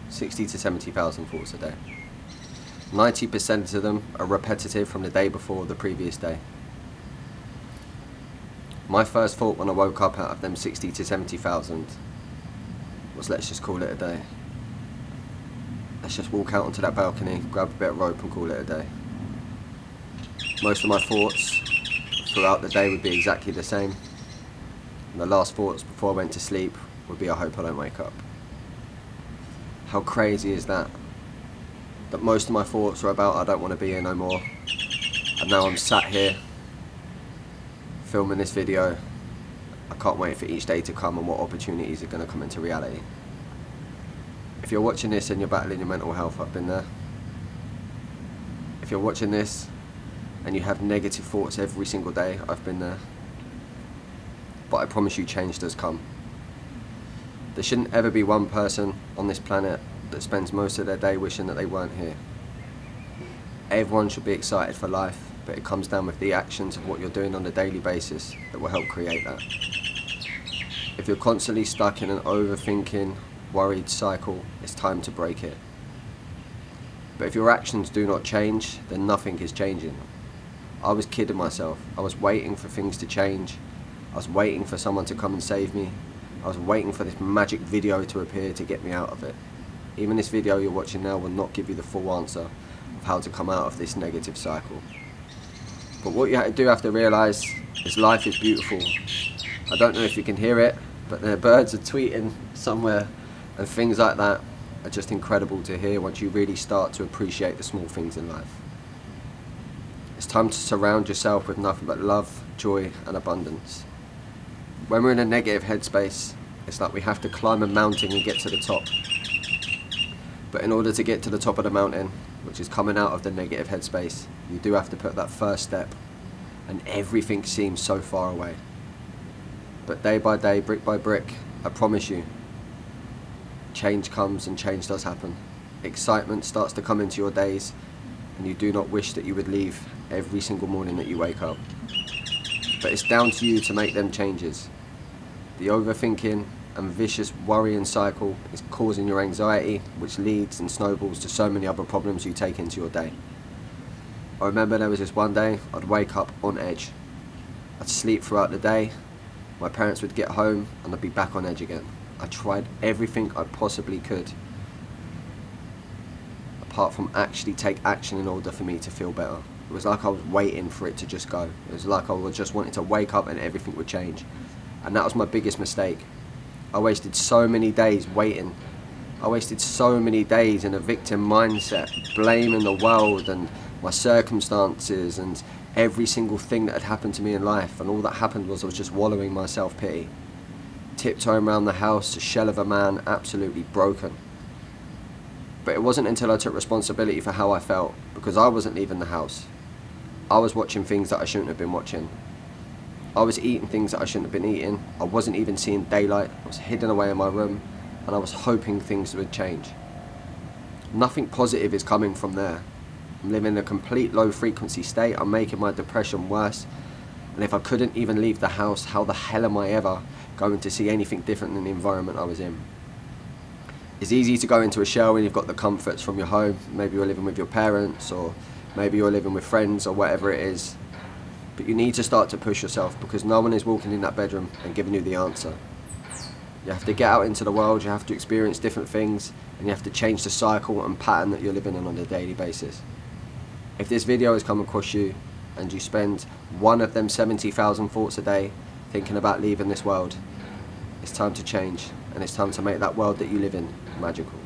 60 to 70,000 thoughts a day. 90% of them are repetitive from the day before or the previous day. My first thought when I woke up out of them 60 to 70,000 was, let's just call it a day. Let's just walk out onto that balcony, grab a bit of rope and call it a day. Most of my thoughts throughout the day would be exactly the same. And the last thoughts before I went to sleep would be, I hope I don't wake up. How crazy is that? That most of my thoughts are about, I don't want to be here no more. And now I'm sat here filming this video. I can't wait for each day to come and what opportunities are going to come into reality. If you're watching this and you're battling your mental health, I've been there. If you're watching this and you have negative thoughts every single day, I've been there. But I promise you, change does come. There shouldn't ever be one person on this planet that spends most of their day wishing that they weren't here. Everyone should be excited for life, but it comes down with the actions of what you're doing on a daily basis that will help create that. If you're constantly stuck in an overthinking, worried cycle, it's time to break it. But if your actions do not change, then nothing is changing. I was kidding myself. I was waiting for things to change. I was waiting for someone to come and save me. I was waiting for this magic video to appear to get me out of it. Even this video you're watching now will not give you the full answer of how to come out of this negative cycle. But what you do have to realise is life is beautiful. I don't know if you can hear it, but the birds are tweeting somewhere, and things like that are just incredible to hear once you really start to appreciate the small things in life. It's time to surround yourself with nothing but love, joy and abundance. When we're in a negative headspace, it's like we have to climb a mountain and get to the top. But in order to get to the top of the mountain, which is coming out of the negative headspace, you do have to put that first step, and everything seems so far away. But day by day, brick by brick, I promise you, change comes and change does happen. Excitement starts to come into your days, and you do not wish that you would leave every single morning that you wake up. But it's down to you to make them changes. The overthinking and vicious worrying cycle is causing your anxiety, which leads and snowballs to so many other problems you take into your day. I remember there was this one day I'd wake up on edge. I'd sleep throughout the day, my parents would get home and I'd be back on edge again. I tried everything I possibly could, apart from actually take action in order for me to feel better. It was like I was waiting for it to just go. It was like I was just wanting to wake up and everything would change. And that was my biggest mistake. I wasted so many days waiting. I wasted so many days in a victim mindset, blaming the world and my circumstances and every single thing that had happened to me in life. And all that happened was I was just wallowing my self-pity. Tiptoeing around the house, a shell of a man, absolutely broken. But it wasn't until I took responsibility for how I felt, because I wasn't leaving the house. I was watching things that I shouldn't have been watching. I was eating things that I shouldn't have been eating. I wasn't even seeing daylight. I was hidden away in my room and I was hoping things would change. Nothing positive is coming from there. I'm living in a complete low frequency state. I'm making my depression worse. And if I couldn't even leave the house, how the hell am I ever going to see anything different than the environment I was in? It's easy to go into a shell when you've got the comforts from your home. Maybe you're living with your parents, or maybe you're living with friends, or whatever it is. But you need to start to push yourself, because no one is walking in that bedroom and giving you the answer. You have to get out into the world, you have to experience different things, and you have to change the cycle and pattern that you're living in on a daily basis. If this video has come across you and you spend one of them 70,000 thoughts a day thinking about leaving this world, it's time to change, and it's time to make that world that you live in magical.